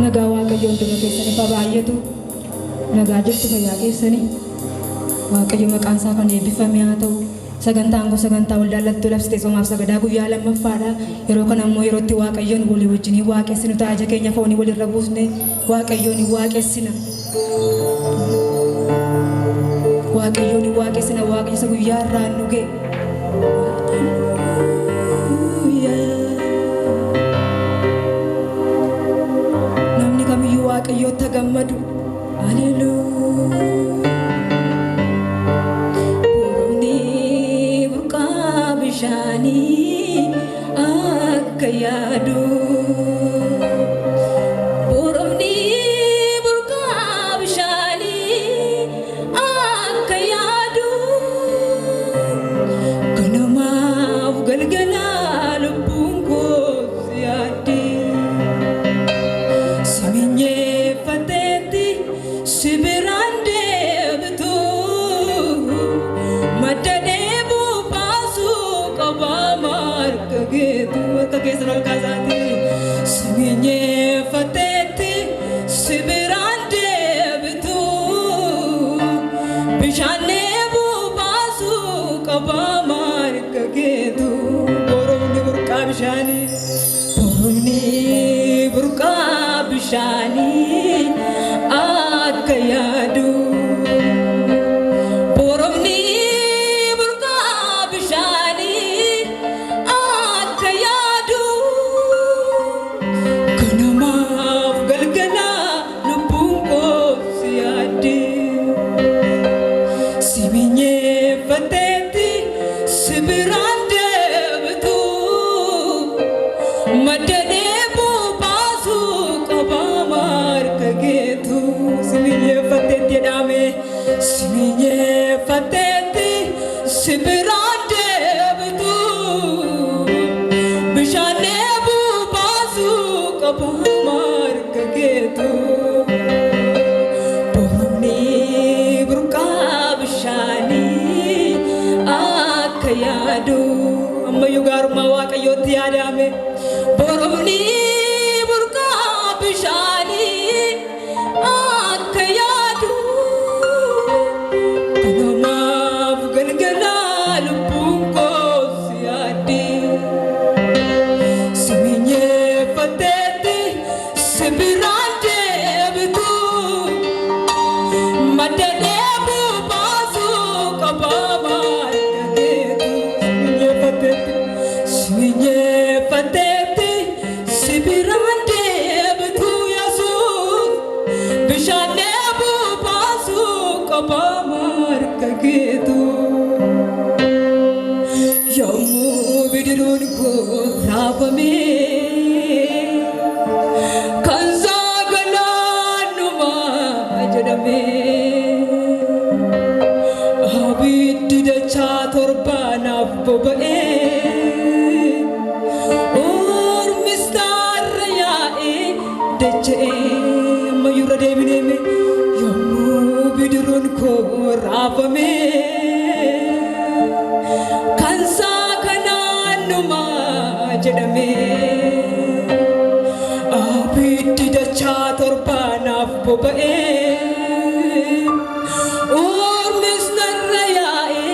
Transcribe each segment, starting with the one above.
Nagaa Waaqayyoon dura keessanii baay'eetu nagaa jirtu fayyaa keessanii Waaqayyo maqaan isaa kan eebbifame haa ta'u sagantaan gosa sagantaa waldaallattuu labsitee soomaaf sagadaa guyyaa lammaffaadha yeroo kana ammoo yerootti Waaqayyoon walii wajjinii waaqessinu taaja keenya foonii walirra buusne Waaqayyoon waaqessina Waaqayyo isa guyyaa irraan nu ga'e namni kamiyyuu Waaqayyootti gammadu haleluuyaa Shani akka yaadu Boromni burqaa bishaanii akka yaadu Ganamaaf galgalaa lubbuun koos yaadde Siminyeeffateetti si biraan deebitu madda Kesro kazati siminye fateti sibirande bitu bishane bu basu kabamar kagetu boroni burqa bishani akayadu Boromni burqa bishani akka yaadu Ganamaaf galgalaa lubbuun koos yaadde Siminyeeffateetti si biraan deebitu madda deebuu baasuu qabaa maal dhageetu Siminyeeffateetti sibirande betu Yesus bishane bu basu kabamar kagetu yamu bidirun ko rabame kanza gananuma jadame abiddi dacha torbana bobae Mayura deebineme yommuu bidiruun koo raafame kansaa kanaanuma jedhame abiddi dachaa torbaanaaf boba'e ormis narra yaa'e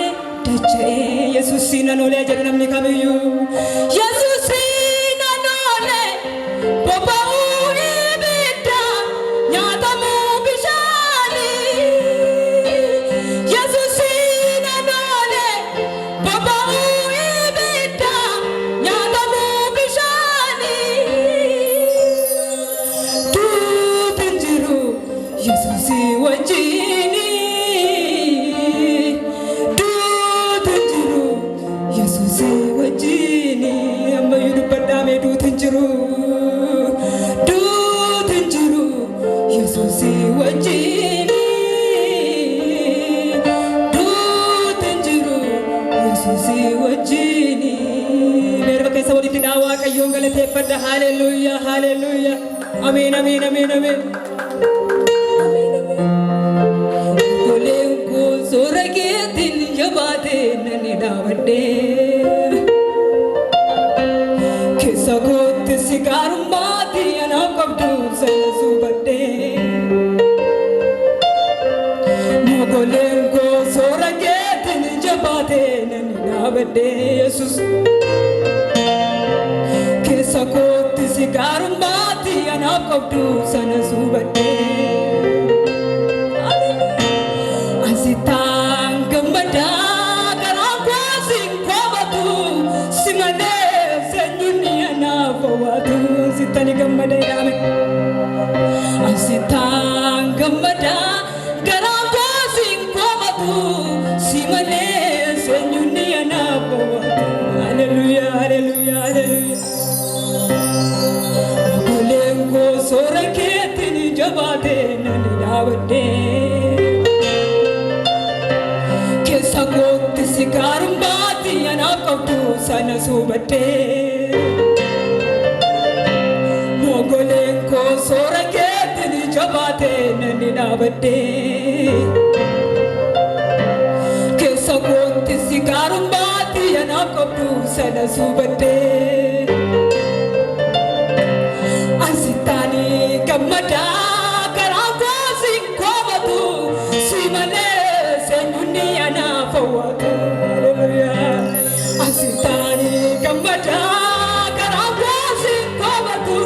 dacha'e Yesuusiin nan oolee jedhu namni kamiyyuu Yesuusiin nan oolee boba'u Hallelujah, hallelujah. Amen, amen, amen, amen. Goleko soragetin jabate nanidavade. Kisagot sigarumbati anako qabdu sana subadde mogoleen koo soora keetiin jabaatee nan dhaabadde Yesus keessa kootti si gaarummaatti anaaf qabdu sana subadde asitaan gammadaa garaan koosin koobatu si malee seenyuun anaaf hawwatu asitani gammada yaame asitaan gammadaa garaan koosin koobatu si malee seenyuun anaaf hawwatu haleluya haleluya haleluya mogoleen koo soora keetiin jabaatee nan dhaabadde Sagooti si gaarummaatti anaaf qabdu sana subadde mogoleen koo soora keetiin jabaatee nan dhaabadde sagooti si gaarummaatti anaaf qabdu sana subadde asitaani gammadaa garaa koo sin koobatu si malee seenyuun anaaf hawwatu haleluyaa asitaani gammadaa garaa koo sin koobatu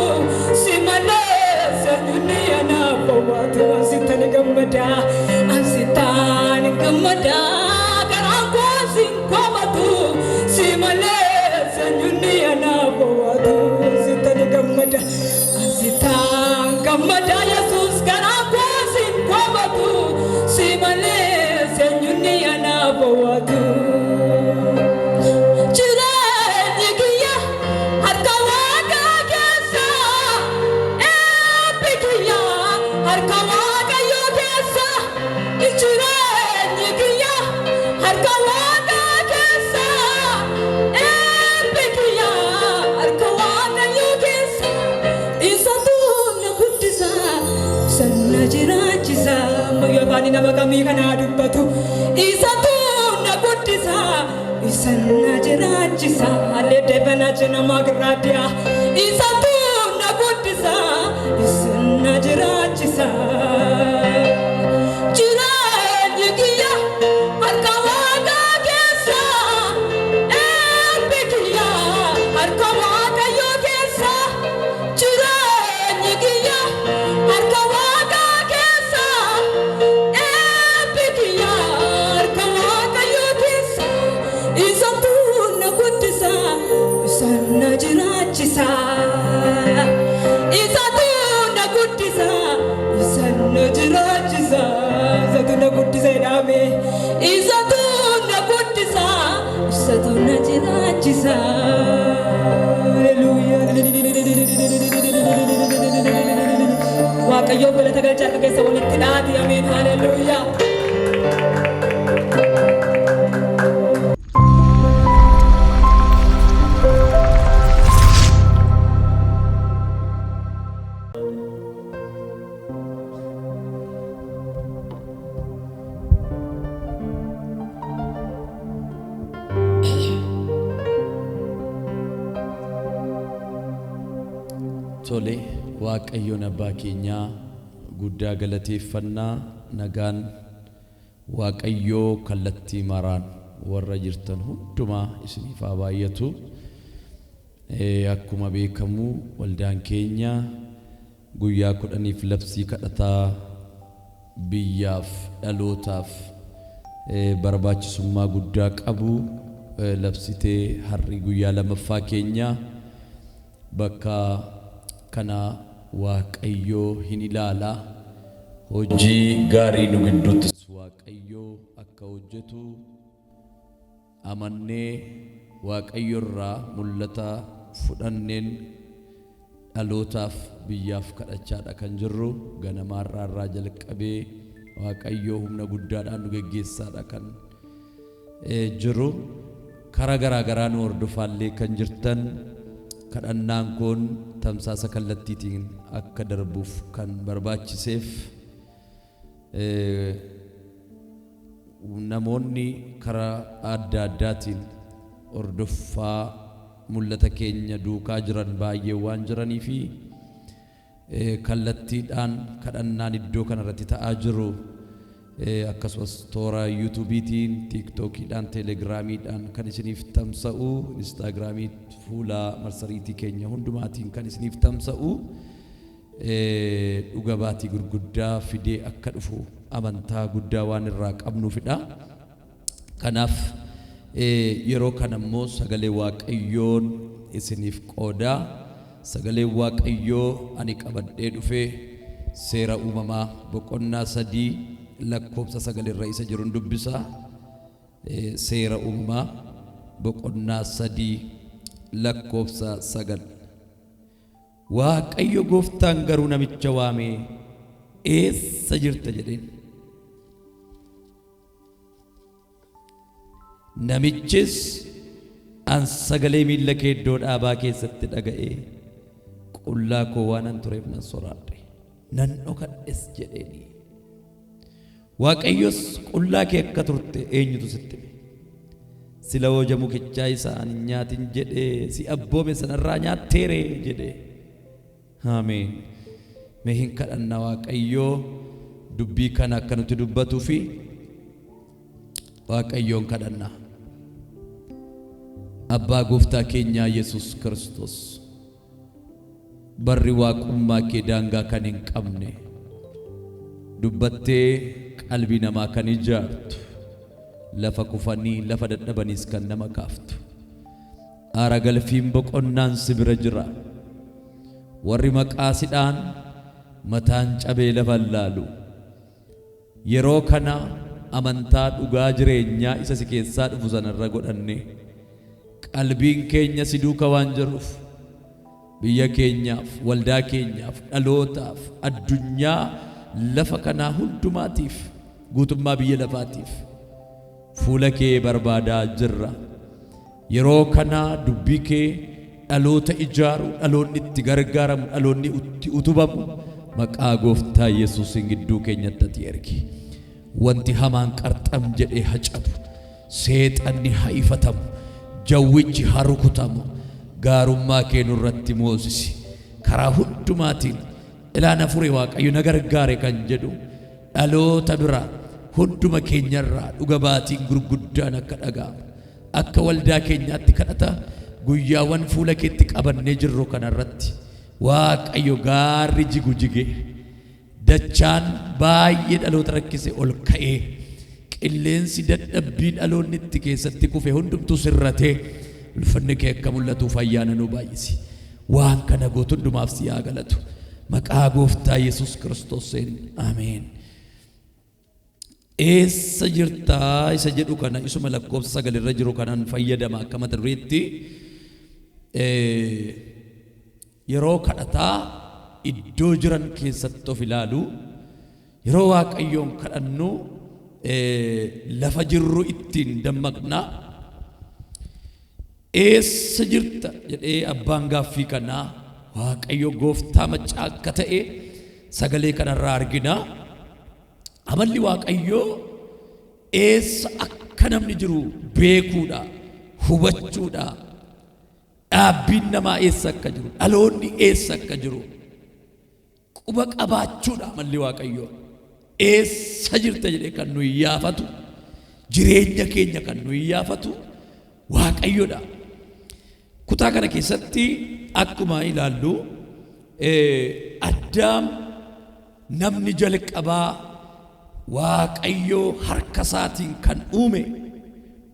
si malee seenyuun anaaf hawwatu asitaani gammadaa garaa koo sin koobatu si malee seenyuun anaaf hawwatu asitaani gammadaa Yesus garaa koo sin koobatu si malee seenyuun anaaf hawwatu jireenyi kiyya harka Waaqaa keessa eebbi kiyya harka Waaqayyoo keessa jireenyi kiyya harka Waaqaa keessa eebbi kiyya harka Waaqayyoo keessa isatu na guddisa sana jiraachisa mayyo afaani nama kamii kanaa dubbatu isatu na guddisa sana jiraachisa halee deebana nama giraadiya isatu na guddisa sana jiraachisa jireenyi kiyya harka Waaqaa keessa eebbi kiyya harka Waaqayyoo keessa jireenyi kiyya harka Waaqaa keessa eebbi kiyya harka Waaqayyoo keessa isatu na guddisa sana jiraachisa isatu na guddisa sana jiraachisa isatu na guddisa jedhame isatu na guddisa isatu na jiraachisa haleluya Waaqayyoo galata galcha akka keessa walitti dhaati ameen haleluya Tole Waaqayyoon abbaa keenyaa guddaa galateeffannaa nagaan Waaqayyoo kallattii maraan warra jirtan hundumaa isiniif haa baay'atu. Akkuma beekamu waldaan keenya guyyaa 10 labsii kadhataa biyyaaf dhalootaaf barbaachisummaa guddaa qabu labsitee har'i guyyaa lamaffaa keenya bakka kana Waaqayyoo hin ilaala hojii gaarii nu gidduutti Waaqayyoo akka hojjetu amannee Waaqayyo irraa mul'ata fudhanneen dhalootaaf biyyaaf kadhachaadha kan jirru ganamaarraa irraa jalqabee Waaqayyoo humna guddaadhaan nu geggeessaadha kan jiru karaa garaa garaa nu hordofaallee kan jirtan kadhannaan kun tamsaasa kallattiitiin akka darbuuf kan barbaachiseef namoonni karaa adda addaatiin hordofaa mul'ata keenya duukaa jiran baay'ee waan jiranii fi kallattiidhaan kadhannaan iddoo kanarratti ta'aa jiru akkasumas toora yuutuubiitiin tiiktookiidhaan teelegiraamiidhaan kan isiniif tamsa'u instaagiraamii fuula marsariitii keenya hundumaatiin kan isiniif tamsa'u dhuga baatii gurguddaa fidee akka dhufu amantaa guddaa waan irraa qabnuufidha. Kanaaf yeroo kanammoo sagalee waaqayyoon isiniif qoodaa. Sagalee waaqayyoo ani qabadhee dhufee seera uumamaa boqonnaa 3 lakkoofsa 9 irra isa jiruun dubbisa. Seera uumamaa boqonnaa 3 lakkoofsa 9. Waaqayyo gooftaan garuu namicha waamee eessa jirta jedheen. Namichis an sagalee miilla kee iddoo dhaabaa keessatti dhaga'ee qullaa koo waanan tureef nan soraadhe nan dhokadhes jedheeni. Waaqayyos qullaa kee akka turte eenyutu sitti hime? Sila hooja mukichaa isaan nyaatin jedhee si abboome sanarraa nyaatteere jedhee. Ameen. Mee hin kadhannaa Waaqayyoo dubbii kana akka nuti dubbatuu fi Waaqayyoon kadhannaa. Abbaa gooftaa keenyaa Yesus Kiristoos, barri waaqummaa kee daangaa kan hin qabne, dubbattee qalbii namaa kan ijaartu, lafa kufanii lafa dadhabaniis kan nama kaaftu, aara galfiin boqonnaan si bira jira. Warri maqaasidhaan mataan cabee lafa laalu, yeroo kana amantaa dhugaa jireenyaa isa si keessaa dhufu sanarra godhanne qalbiin keenya si duuka waan jiruuf biyya keenyaaf, waldaa keenyaaf, dhalootaaf, addunyaa lafa kanaa hundumaatiif, guutummaa biyya lafaatiif fuula kee barbaadaa jirra. Yeroo kana dubbii kee dhaloota ijaaru, dhaloonni itti gargaaramu, dhaloonni itti utubamu maqaa gooftaa Yesuusin gidduu keenyatti ati ergi. Wanti hamaan qarxam jedhee hacabu, seexanni haa ifatamu, jawwichi haa rukutamu. Gaarummaa kee nurratti moosisi. Karaa hundumaatiin ilaana fure Waaqayyo na gargaare kan jedhu dhaloota biraa hunduma keenyarraa dhuga baatiin gurguddaan akka dhaga'amu, akka waldaa keenyaatti kadhata guyyaawwan fuula keetti qabannee jirru kanarratti Waaqayyo gaarri jigu jige, dachaan baay'ee dhaloota rakkise ol ka'ee, qilleensi dadhabbiin dhaloonni itti keessatti kufe hundumtuu sirratee ulfinni kee akka mul'atuuf ayyaana nu baay'isi. Waan kana gootu hundumaaf si haa galatu. Maqaa gooftaa Yesus Kiristoosiin ameen. Eessa jirtaa isa jedhu kana isuma lakkoofsa 9 irra jiru kanaan fayyadama akka mata dureetti. Yeroo kadhataa iddoo jiran keessatti of ilaalu, yeroo Waaqayyoon kadhannu lafa jirru ittiin dammaqna. Eessa jirta jedhee abbaan gaaffii kanaa Waaqayyo gooftaa maccaa akka ta'e sagalee kanarraa argina. Amalli Waaqayyoo eessa akka namni jiru beekuudha, hubachuudha. Dhaabbiin namaa eessa akka jiru, dhaloonni eessa akka jiru quba qabaachuudha. Amalli Waaqayyoo eessa jirta jedhee kan nu iyyaafatu, jireenya keenya kan nu iyyaafatu Waaqayyoodha. Kutaa kana keessatti akkuma ilaallu Addaam namni jalqabaa Waaqayyoo harka isaatiin kan uume,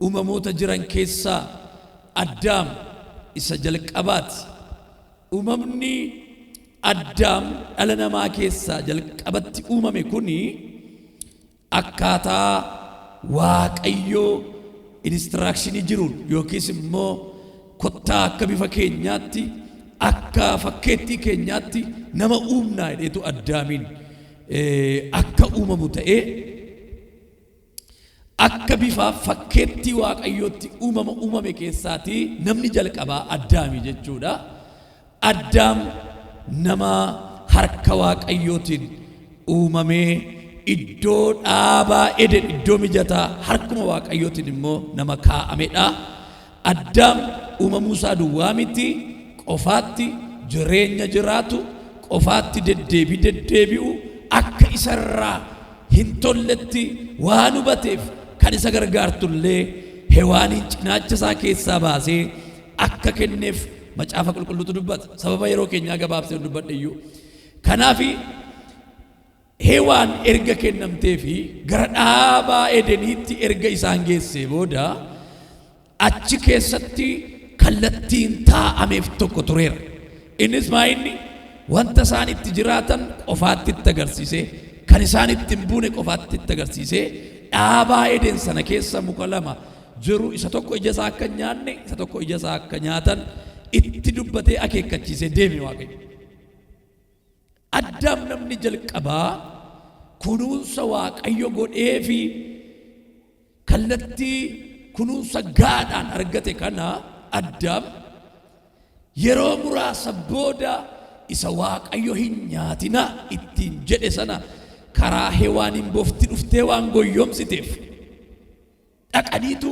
uumamoota jiran keessaa Addaam isa jalqabaati. Uumamni Addaam dhala namaa keessaa jalqabatti uumame kuni akkaataa Waaqayyoo instructionii jiruun yookiis immoo kottaa akka bifa keenyaatti, akka fakkeettii keenyaatti nama uumnaa jedheetu Addaamiin akka uumamu ta'ee, akka bifa fakkeettii Waaqayyootti uumame keessaatii namni jalqabaa Addaamii jechuudha. Addaam nama harka Waaqayyootiin uumamee iddoo dhaabaa Eden, iddoo mijataa harkuma Waaqayyootiin immoo nama kaa'amedha. Addaam uumamuu isaa duwwaa miti, qofaatti jireenya jiraatu, qofaatti deddeebi'u akka isarraa hin tolletti waan hubateef kan isa gargaartullee Hewaaniin cinaacha isaa keessaa baasee akka kenneef macaafa qulqulluutu dubbata. Sababa yeroo keenyaa gabaabsee dubbadhe iyyuu. Kanaaf Hewaan erga kennamtee fi gara dhaabaa Edeniitti erga isaan geessee booda achi keessatti kallattiin taa'ameef tokko tureera. Innis maayinni wanta isaan itti jiraatan qofaatti itti agarsiisee, kan isaan itti hin buune qofaatti itti agarsiisee, dhaabaa Eden sana keessa muka lama jiru, isa tokko ija isaa akka nyaanne, isa tokko ija isaa akka nyaatan itti dubbatee akeekkachiisee deeme Waaqayyo. Addaam namni jalqabaa kunuunsa Waaqayyo godhee fi kallattii kunuunsa gaadhaan argate kana Addaam yeroo muraasa booda isa Waaqayyo hin nyaatina ittiin jedhe sana karaa Hewaaniin bofti dhuftee waan goyyomsiteef dhaqaniitu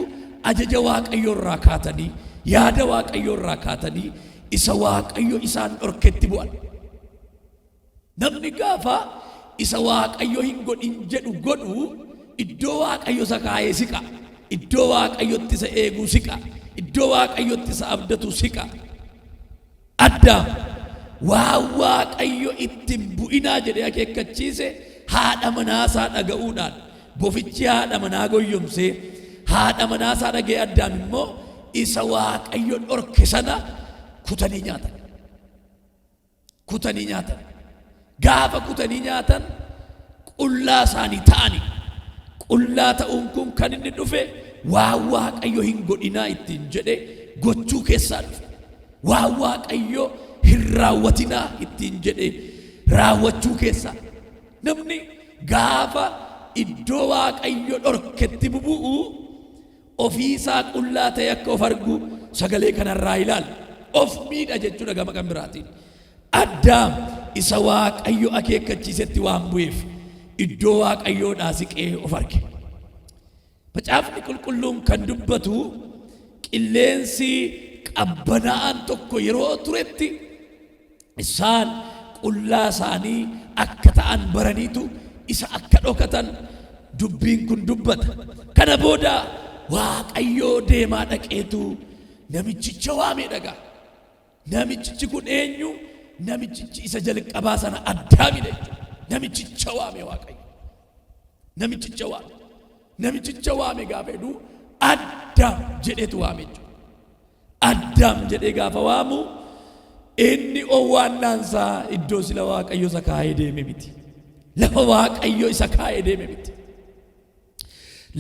ajaja Waaqayyo irraa kaatanii, yaada Waaqayyo irraa kaatanii isa Waaqayyo isaan dhorketti bu'an. Namni gaafa isa Waaqayyo hin godhin jedhu godhu iddoo Waaqayyo isa kaayee siqa, iddoo Waaqayyotti isa eeguu siqa, iddoo Waaqayyotti isa abdatu siqa. Addaam waan Waaqayyo ittiin bu'inaa jedhee akeekkachiise haadha manaasaa dhaga'uudhaan bofichi haadha manaa goyyomsee haadha manaasaa dhagee Addaam immoo isa Waaqayyo dhorke sana kutanii nyaatan. Kutanii nyaatan. Gaafa kutanii nyaatan qullaa isaanii ta'ani. Qullaa ta'uun kun kan inni dhufe waan Waaqayyo hin godhinaa ittiin jedhe gochuu keessaa dhufe. Waan Waaqayyo hin raawwatinaa ittiin jedhe raawwachuu keessaa. Namni gaafa iddoo Waaqayyo dhorketti bubu'u ofiisaa qullaa ta'e akka of argu sagalee kanarraa ilaala. Of miidha jechuudha gama kan biraatiin. Addaam isa Waaqayyo akeekkachiisetti waan bu'eef iddoo Waaqayyoodhaa siqee of arge. Macaafni qulqulluun kan dubbatu qilleensi qabbanaa'aan tokko yeroo turetti isaan qullaa isaanii akka ta'an baraniitu isa akka dhokatan dubbiin kun dubbata. Kana booda Waaqayyoo deemaa dhaqeetu namichicha waamee dhagaa. Namichichi kun eenyu? Namichichi isa jalqabaa sana Addaamidha jechuudha. Namichicha waame Waaqayyo. Namichicha waame. Namichicha waame gaafa jedhu Addaam jedheetu waame jechuudha. Addaam jedhee gaafa waamu inni owwaannaansaa iddoo sila Waaqayyo isa kaayee deeme miti. Lafa Waaqayyo isa kaayee deeme miti.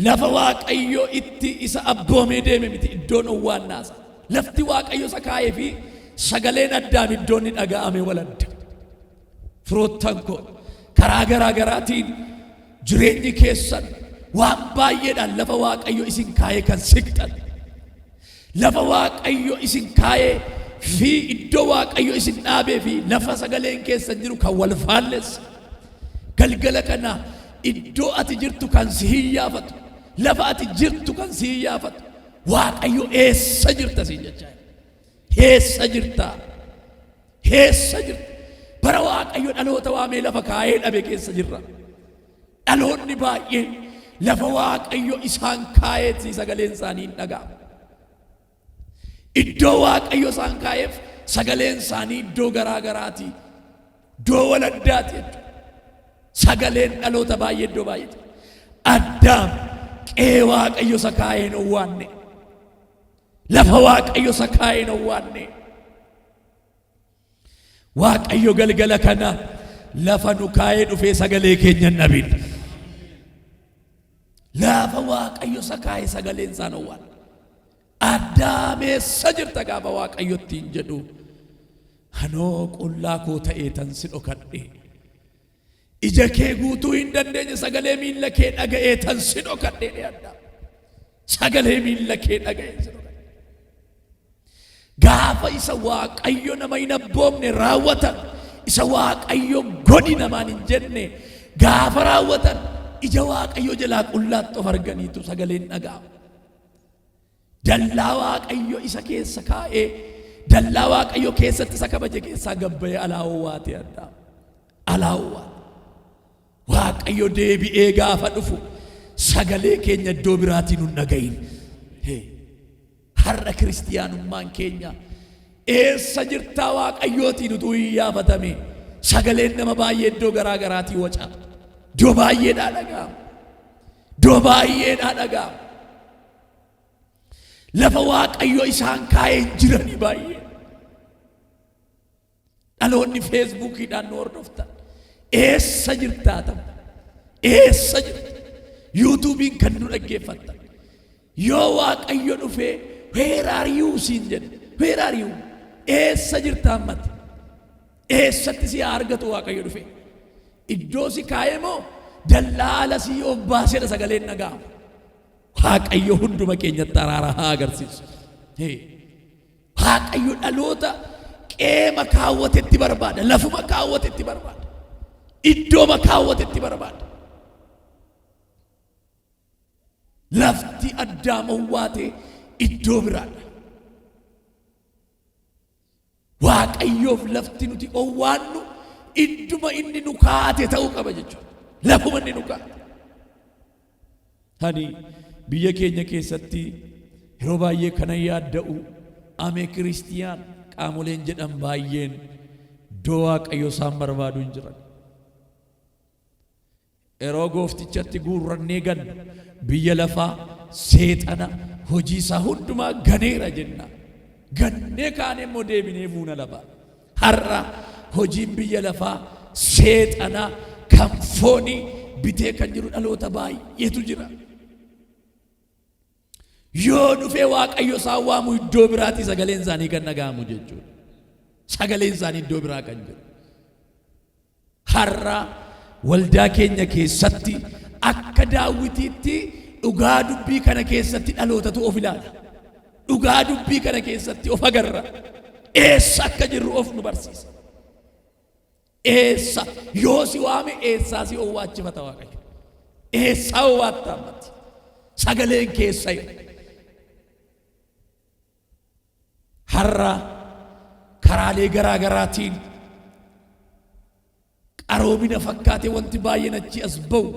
Lafa Waaqayyo itti isa abboomee deeme miti iddoon owwaannaasaa. Lafti Waaqayyo isa kaayee fi sagaleen Addaam iddoon inni dhaga'ame waladda. Firoottan koo karaa garaa garaatiin jireenyi keessan waan baay'eedhaan lafa Waaqayyo isin kaayee kan siqxan, lafa Waaqayyo isin kaayee fi iddoo Waaqayyo isin dhaabee fi lafa sagaleen keessan jiru kan wal faallessa. Galgala kana iddoo ati jirtu kan si hiyyaafatu, lafa ati jirtu kan si hiyyaafatu, Waaqayyo eessa jirta siin jechaa? Eessa jirta? Eessa jirta? Bara Waaqayyo dhaloota waamee lafa kaayee dhabe keessa jirra. Dhaloonni baay'een lafa Waaqayyo isaan kaayeetti sagaleen isaanii hin dhaga'amu. Iddoo Waaqayyo isaan kaayeef sagaleen isaanii iddoo garaa garaati, iddoo waladdaati jechuudha. Sagaleen dhaloota baay'ee iddoo baay'eeti. Addaam qe'ee Waaqayyo isa kaayee hin owwaanne, lafa Waaqayyo isa kaayee hin owwaanne. Waaqayyo galgala kana lafa nu kaayee dhufee sagalee keenya hin dhabin. Lafa Waaqayyo isa kaayee sagaleen isaan owwaanne. Addaam eessa jirta gaafa Waaqayyo ittiin jedhu anoo qullaa koo ta'ee tan si dhokadhe. Ija kee guutuu hin dandeenye sagalee miilla kee dhaga'ee tan si dhokadhe. Addaam sagalee miilla kee dhaga'ee si dhokadhe. Gaafa isa Waaqayyo nama hin abboomne raawwatan, isa Waaqayyo godhi namaan hin jenne gaafa raawwatan ija Waaqayyo jalaa qullaatti of arganiitu sagaleen dhaga'ama. Dallaa Waaqayyo isa keessa kaa'ee dallaa waaqayyo keessatti isa kabaje keessaa gabbayee alaawwaati addaa alaawwaa waaqayyo deebi'ee gaafa dhufu sagalee keenya iddoo biraatiin nun dhagayin. Har'a kiristiyaanummaan keenya eessa jirtaa waaqayyootiin utuu hin yaafatame sagaleen nama baay'ee iddoo garaa garaatii waca. Iddoo baay'eedhaa dhaga'ama. Iddoo baay'eedhaa dhaga'ama. Lafa waaqayyo isaan kaa'ee hin jirani baay'ee. Dhaloonni feesbuukiidhaan nu hordoftan eessa jirtaa ta'u eessa jirta yuutuubiin kan nu dhaggeeffattan yoo waaqayyo dhufee where are you siin jedhe where are you eessa jirta ammatti eessatti si argatu waaqayyo dhufee iddoo si kaa'ee moo dallaa ala si obbaasedha sagaleen dhaga'ama. Waaqayyo hunduma keenyatti araara haa agarsiisu. Waaqayyo dhaloota qeema kaawwatetti barbaada lafuma kaawwatetti barbaada iddooma kaawwatetti barbaada. Lafti Addaam owwaate iddoo biraadha. Waaqayyoof lafti nuti owwaannu idduma inni nu kaa'ate ta'uu qaba jechuudha. Lafuma inni nu kaa'ate. Hani biyya keenya keessatti yeroo baay'ee kana yaadda'u amee kiristiyaan qaamoleen jedhan baay'een iddoo waaqayyo isaan barbaadu hin jiran. Yeroo gooftichatti guurrannee ganna biyya lafaa seexana hojii isaa hundumaa ganeera jenna. Gannee kaanee immoo deebinee fuuna lafaa. Har'a hojiin biyya lafaa seexana kan foonii bitee kan jiru dhaloota baay'eetu jira. Yoo dhufee waaqayyo isaan waamu iddoo biraatii sagaleen isaanii kan dhaga'amu jechuudha. Sagaleen isaanii iddoo biraa kan jiru. Har'a waldaa keenya keessatti akka daawwitiitti dhugaa dubbii kana keessatti dhalootatu of ilaala. Dhugaa dubbii kana keessatti of agarra. Eessa akka jirru of nu barsiisa. Eessa yoo si waame eessaa si owwaachifata waaqayyo. Eessaa owwaatta ammatti. Sagaleen keessa yoo. Har'a karaalee garaa garaatiin qaroomina fakkaate wanti baay'een achi as ba'u.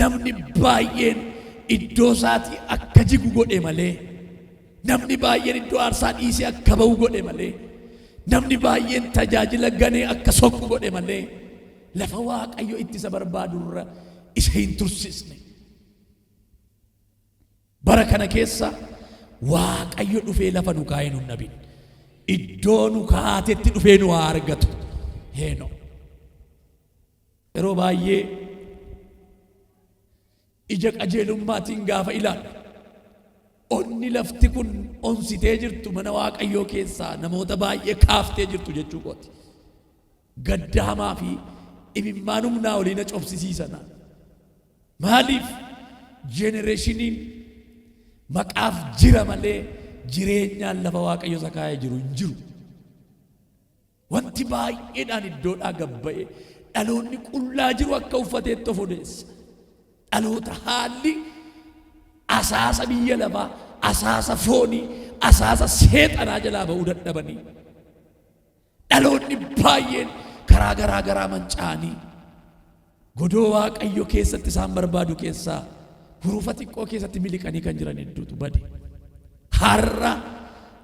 Namni baay'een iddoo isaatii akka jigu godhe malee, namni baay'een iddoo aarsaa dhiisee akka ba'u godhe malee, namni baay'een tajaajila ganee akka soqu godhe malee, lafa waaqayyo itti isa barbaadurra isa hin tursisne. Bara kana keessa waaqayyo dhufee lafa nu kaa'ee nu nabin. Iddoo nu kaa'atetti dhufee nu haa argatu. Heenoo. Yeroo baay'ee ija qajeelummaatiin gaafa ilaalu onni lafti kun onsitee jirtu mana waaqayyoo keessaa namoota baay'ee kaaftee jirtu jechuu kooti. Gadda hamaa fi imimmaan humnaa olii na cobsisiisana. Maaliif jenereeshiniin maqaaf jira malee jireenyaan lafa waaqayyo isa kaa'ee jiru hin jiru. Wanti baay'eedhaan iddoodhaa gabba'e dhaloonni qullaa jiru akka uffateetti of odeessa. Dhaloota haalli asaasa biyya lafaa, asaasa foonii, asaasa seexanaa jalaa ba'uu dadhabanii. Dhaloonni baay'een karaa garaa garaa manca'anii godoo waaqayyo keessatti isaan barbaadu keessaa hurufa xiqqoo keessatti miliqanii kan jiran hedduutu bade. Har'a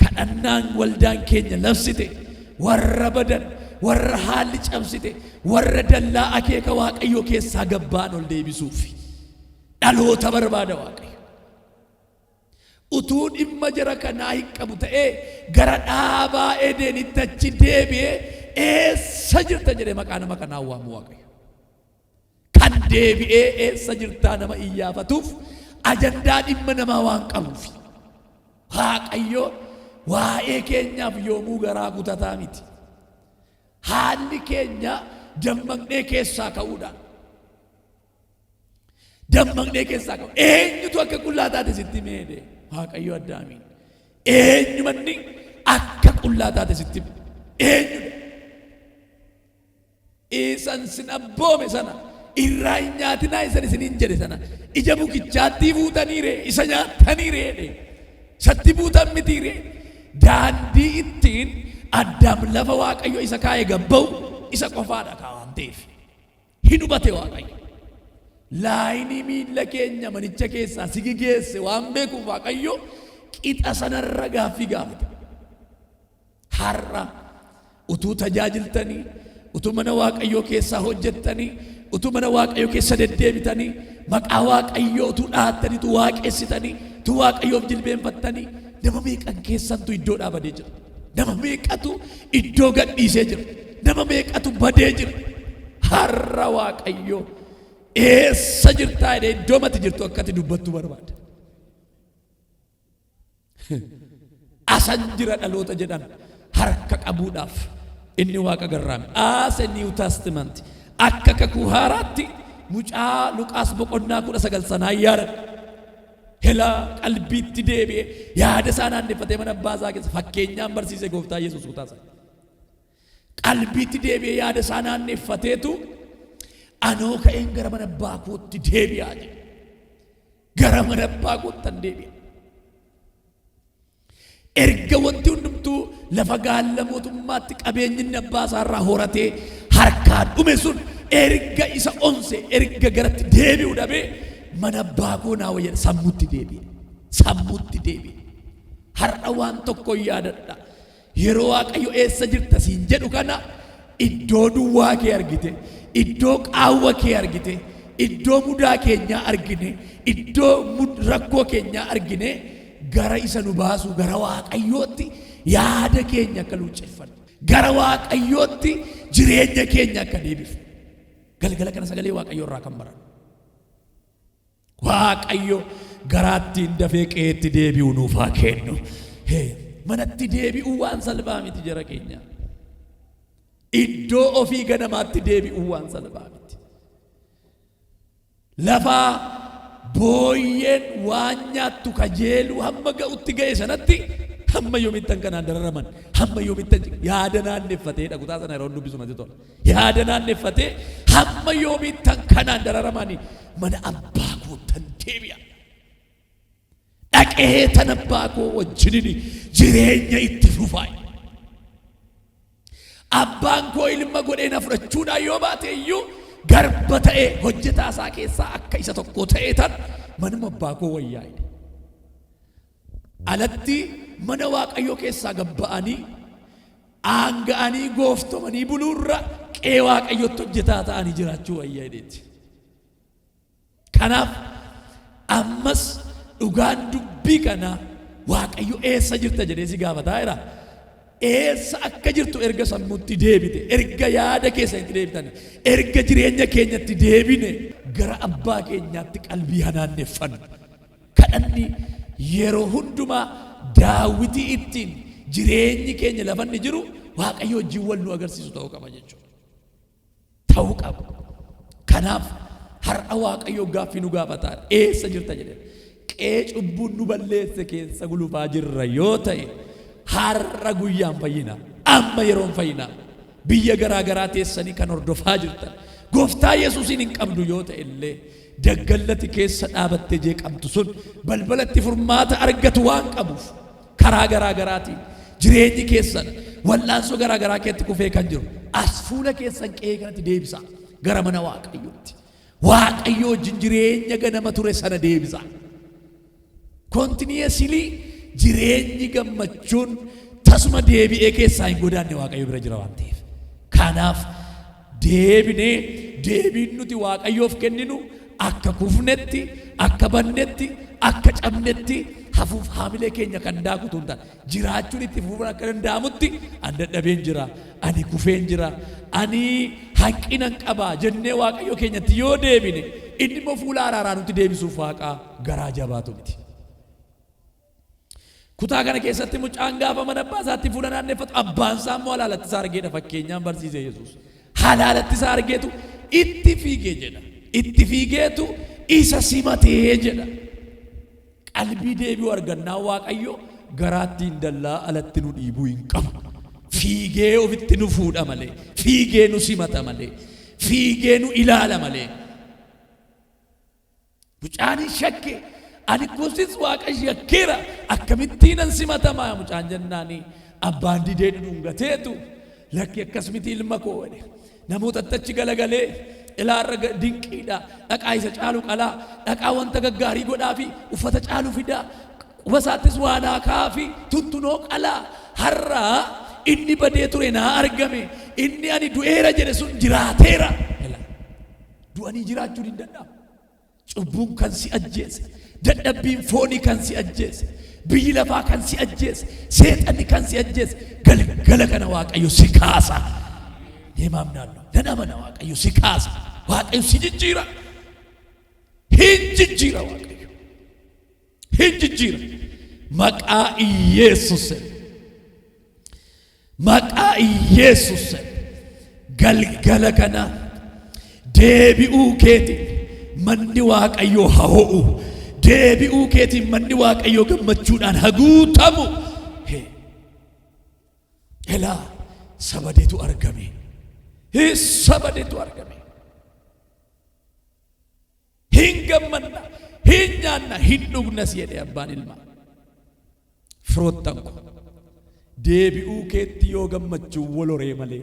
kadhannaan waldaan keenya labsite warra badan, warra haalli cabsite, warra dallaa akeeka waaqayyo keessaa gabbaan ol deebisuufi dhaloota barbaada waaqayyo. Utuu dhimma jara kanaa hin qabu ta'ee gara dhaabaa Edeenitti achi deebi'ee eessa jirta jedhee maqaa nama kanaa waamu waaqayyo. Kan deebi'ee eessa jirtaa nama iyyaafatuuf ajandaa dhimma namaa waan qabuuf waaqayyo waa'ee keenyaaf yoomuu garaa kutataa miti. Haalli keenya dammaqnee keessaa ka'uudhaan. Dammaqnee keessaa ka'u. Eenyutu akka qullaa taate sitti meede? Waaqayyo Addaamiin. Eenyumanni akka qullaa taate sitti eenyudha? Isan sin abboome sana irraa hin nyaatinaa isan isiniin jedhe sana ija mukichaatti fuutanii ree isa nyaatanii reedhe isatti buutan miti ree daandii ittiin Addaam lafa Waaqayyo isa kaa'e gabba'u isa qofaadha waan ta'eef hin hubate Waaqayyo. Laayinii miilla keenya manicha keessaa sigi geesse waan beekuuf Waaqayyo qixa sanarra gaaffii gaafate. Har'a utuu tajaajiltanii, utuu mana Waaqayyoo keessaa hojjettanii, utuu mana Waaqayyoo keessa deddeebitanii, maqaa Waaqayyoo utuu dhaattanii, utuu waaqessitanii, utuu Waaqayyoof jilbeenfattanii, nama meeqan keessantu iddoo dhaabadee jira? Nama meeqatu iddoo gadhiisee jira? Nama meeqatu badee jira? Har'a Waaqayyoo eessa jirtaa jedhee iddoo mati jirtu akkati dubbattu barbaada. Asan jira dhaloota jedhan harka qabuudhaaf inni Waaqa garraame. As a New Testament akka kakuu haaraatti mucaa Luqaas boqonnaa 19 sanaa yaada. Hela qalbiitti deebi'ee yaada isaa naannefatee mana abbaa isaa keessa fakkeenyaan barsiise gooftaa Yesuus kutaasa. Qalbiitti deebi'ee yaada isaa naannefateetu anoo ka'een gara mana abbaa kootti deebi'aa jedhe. Gara mana abbaa koottan deebi'a. Erga wanti hundumtuu lafa gaalla mootummaatti qabeenyinni abbaa isaarraa horatee harkaan dhume sun erga isa onse erga garatti deebi'u dhabee mana abbaa koo naa wayya sammuutti deebi'e. Sammuutti deebi'e. Har'a waan tokko yaadadha. Yeroo Waaqayyo eessa jirta siin jedhu kana iddoo duwwaa kee argite, iddoo qaawwa kee argite, iddoo mudaa keenyaa argine, iddoo rakkoo keenyaa argine gara isa nu baasu gara Waaqayyootti yaada keenya akka luucceeffannu, gara Waaqayyootti jireenya keenya akka deebifnu. Galgala kana sagalee Waaqayyoo irraa kan barannu. Waaqayyo garaatti hin dafee qeetti deebi'u nuuf haa kennu. Manatti deebi'uu waan salphaa miti jara keenya. Iddoo ofii ganamaatti deebi'uu waan salphaa miti. Lafaa booyyeen waan nyaattu kajeelu hamma ga'utti ga'e sanatti hamma yoomittan kanaan dararaman hamma yoomittan yaada naanneffatee dhagutaa sana yeroo dubbisu natti tola. Yaada naanneffatee hamma yoomittan kanaan dararamanii mana abbaa kootan deebi'a. Dhaqee tan abbaa koo wajjinin jireenya itti fufaa. Abbaan koo ilma godhee na fudhachuudhaan yoo baate iyyuu garba ta'ee hojjetaa isaa keessaa akka isa tokko ta'ee tan manuma abbaa koo wayyaa. Alatti mana Waaqayyoo keessaa gabba'anii aanga'anii gooftomanii buluurra qe'ee Waaqayyootti hojjetaa ta'anii jiraachuu wayyaa jedheeti. Kanaaf ammas dhugaan dubbii kana Waaqayyo eessa jirta jedhee si gaafataa jira. Eessa akka jirtu erga sammuutti deebite, erga yaada keessatti deebitan, erga jireenya keenyatti deebine gara abbaa keenyaatti qalbii hanaanneffannu. Kadhanni yeroo hundumaa Daawitii ittiin jireenyi keenya lafanni jiru Waaqayyo wajjin wal nu agarsiisu ta'uu qaba jechuudha. Ta'uu qaba. Kanaaf har'a Waaqayyo gaaffii nu gaafataa eessa jirta jedhee qe'ee cubbuun nu balleesse keessa gulufaa jirra yoo ta'e har'a guyyaan fayyina, amma yeroon fayyina. Biyya garaa garaa teessanii kan hordofaa jirtan gooftaa Yesuusin hin qabdu yoo ta'e illee daggallati keessa dhaabattee jeeqamtu sun balbalatti furmaata argatu waan qabuuf karaa garaa garaatiin jireenyi keessan wal'aansoo garaa garaa keessatti kufee kan jiru as fuula keessan qe'ee kanatti deebisa gara mana Waaqayyootti. Waaqayyo wajjin jireenya ganama ture sana deebisa. Continuously jireenyi gammachuun tasuma deebi'ee keessaa hin godaanne Waaqayyo bira jira waan ta'eef. Kanaaf deebinee deebiin nuti Waaqayyoof kenninu akka kufnetti, akka bannetti, akka cabnetti hafuuf haamilee keenya kan daakutu hin taane jiraachuun itti fufuun akka danda'amutti ani dadhabeen jira, ani kufeen jira, ani hanqinan qabaa jennee Waaqayyo keenyatti yoo deebine inni immoo fuula araaraa nutti deebisuuf Waaqa garaa jabaatu miti. Kutaa kana keessatti mucaan gaafa mana abbaa isaatti fuula naanneffatu abbaan isaa immoo halaalatti isaa argeedha. Fakkeenyaan barsiise Yesuus halaalatti isaa argeetu itti fiigee jedha. Itti fiigeetu isa simatee jedha. Qalbii deebi'uu argannaa Waaqayyo garaatti hin dallaa alatti nu dhiibuu hin qabu. Fiigee ofitti nu fuudha malee, fiigee nu simata malee, fiigee nu ilaala malee. Mucaan shakke ani kusis waaqayyo yakkeera akkamittiin an simatamaa mucaan jennaani abbaan didee dhungateetu lakki akkasmiti ilma koo jedhe namoota achi galagalee ilaarra dinqiidha dhaqaa isa caalu qalaa dhaqaa wanta gaggaarii godhaa fi uffata caalu fidaa qubasaattis waanaa kaafi tuttunoo qalaa har'aa inni badee ture naa argame inni ani du'eera jedhe sun jiraateera du'anii jiraachuu hin danda'amu cubbuun kan si ajjeese dadhabbiin foonii kan si ajjeese biyyi lafaa kan si ajjeese seexanni kan si ajjeese galgala kana waaqayyo si kaasa deemaamnaanno nan amana waaqayyo si kaasa waaqayyo si jijjiira hin jijjiira waaqayyo hin jijjiira maqaa Yesuusin galgala kana deebi'uu keetiin manni waaqayyo haa ho'u deebi'uu keetiin manni waaqayyo gammachuudhaan haa guutamu elaa sabadeetu argame hin gammanna hin nyaanna hin dhugnas jedhe abbaan ilmaa firoottan ko deebi'uu keetti yoo gammachuu wal horee malee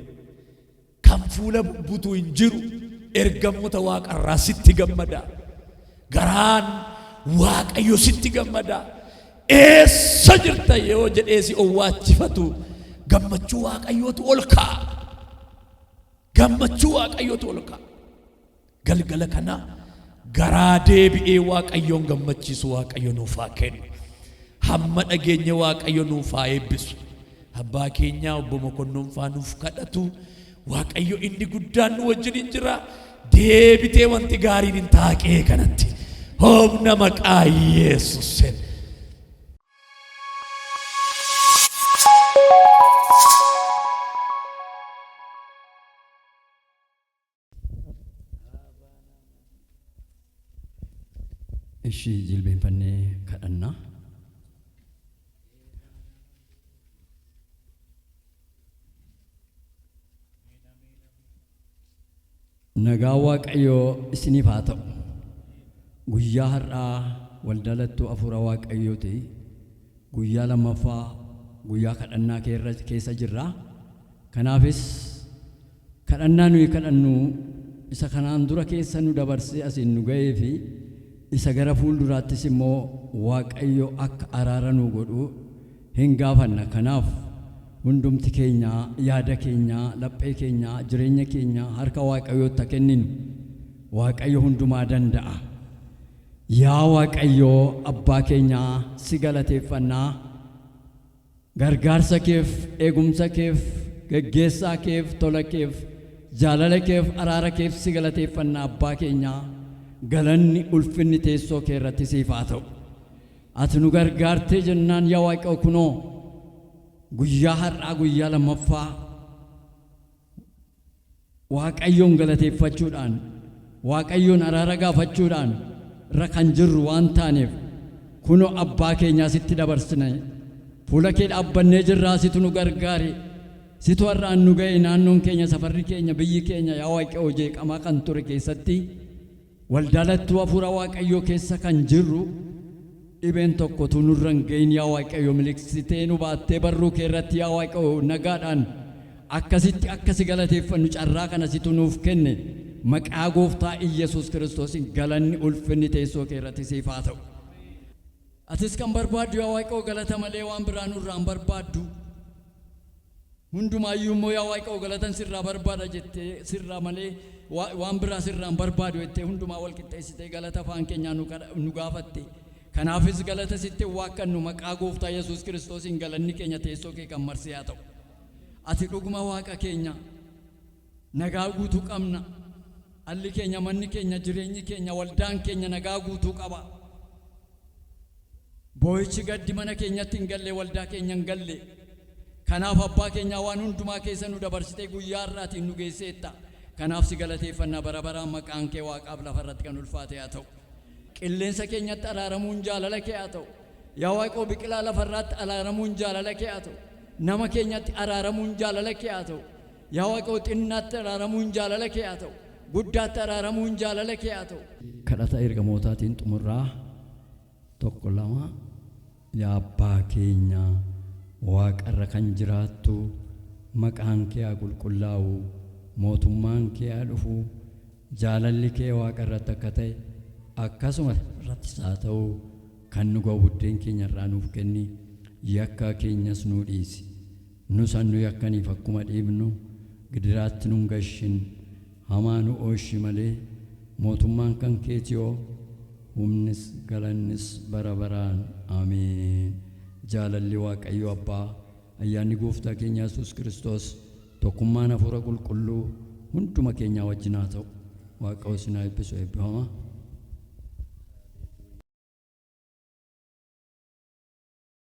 kan fuula butuu hin jiru ergamoota waaqarraa sitti gammada garaan waaqayyo sitti gammada eessa jirta yoo jedhee si owwaachifatu gammachuu waaqayyootu ol ka'a galgala kana garaa deebi'ee waaqayyoon gammachiisu waaqayyo nuuf haa kennu hamma dhageenye waaqayyo nuuf haa eebbisu abbaa keenya obbo Mokonnon faa nuuf kadhatu waaqayyo inni guddaan nu wajjin jira deebitee wanti gaariin hin taaqee kanatti humna maqaa Yesuusin እሺ jilbeenfannee kadhannaa nagaa waaqayyoo isiniif haa ta'u guyyaa har'aa waldaalattuu afuura waaqayyooti guyyaa lammaffaa guyyaa kadhannaa keessa jirra kanaafis kadhannaa nuyi kadhannu isa kanaan dura keessa nu dabarsee asiin nu ga'ee fi isa gara fuulduraattis immoo waaqayyo akka araara nu godhu hin gaafanna kanaaf hundumti keenya yaada keenya laphee keenya jireenya keenya harka waaqayyootti kenninu waaqayyo hundumaa danda'a yaa waaqayyo abbaa keenya si galateeffannaa gargaarsa keef eegumsa keef geggeessaa keef tola keef jaalala keef araara keef si galateeffannaa abbaa keenya galanni ulfinni teessoo kee irratti siif haa ta'u ati nu gargaartee jennaan yaa waaqayyo kunoo guyyaa har'aa guyyaa lammaffaa waaqayyoon galateeffachuudhaan waaqayyoon araara gaafachuudhaan irra kan jirru waan taaneef kunoo abbaa keenyaa sitti dabarsine fuula kee dhaabbannee jirraa situ nu gargaari situ har'aan nu ga'e naannoon keenya safarri keenya biyyi keenya yaa waaqayyo jeeqamaa kan ture keessatti waldaalattuu afuura waaqayyoo keessa kan jirru dhibeen tokko tu nurra hin ga'in yaa waaqayyo miliksitee nu baattee barruu kee irratti yaa waaqayyo nagaadhaan akkasitti akkasi galateeffannu carraa kana situ nuuf kenne maqaa gooftaa Iyesuus Kiristoosiin galanni ulfinni teessoo kee irratti siif haa ta'u atis kan barbaaddu yaa waaqayyo galata malee waan biraa nurraa hin barbaaddu hundumaayyuu immoo yaa waaqayyo galatan sirraa barbaada jettee sirraa malee waan biraa sirraa hin barbaadu jettee hundumaa wal qixxeessitee galata afaan keenyaa nu gaafatte kanaafis galata sitti waaqannu maqaa gooftaa Yesuus Kiristoosiin galanni keenya teessoo kee kan marsee haa ta'u ati dhuguma waaqa keenya nagaa guutuu qabna alli keenya manni keenya jireenyi keenya waldaan keenya nagaa guutuu qaba boo'ichi gaddi mana keenyatti hin galle waldaa keenya hin galle kanaaf abbaa keenya waan hundumaa keessa nu dabarsitee guyyaa har'aatiin nu geesseetta kanaaf si galateeffannaa bara baraan maqaan kee waaqaaf lafarratti kan ulfaate haa ta'u qilleensa keenyatti araaramuun jaalala kee haa ta'u yaa waaqayyo biqilaa lafarratti araaramuun jaalala kee haa ta'u nama keenyatti araaramuun jaalala kee haa ta'u yaa waaqayyo xinnaatti araaramuun jaalala kee haa ta'u guddaatti araaramuun jaalala kee haa ta'u kadhata ergamootaatiin xumurraa tokko lama. Yaa abbaa keenya waaqarra kan jiraattu, maqaan kee haa qulqullaa'u, mootummaan kee haa dhufu, jaalalli kee waaqarratti akka ta'e akkasuma irrattis haa ta'u, kan nu ga'u buddeen keenya irraa nuuf kenni, yakka keenyas nuu dhiisi, nus nu yakkaniif akkuma dhiibnu gidiraatti nun gashin, hamaa nu ooshi malee mootummaan kan keetiyoo, humnis galannis bara baraan ameen. Jaalalli Waaqayyo Abbaa, ayyaanni Gooftaa keenya Yesuus Kiristoos, tokkummaan Hafuura Qulqulluu hunduma keenyaa wajjin haa ta'u. Waaqa isin haa eebbisu. Eebbifamaa.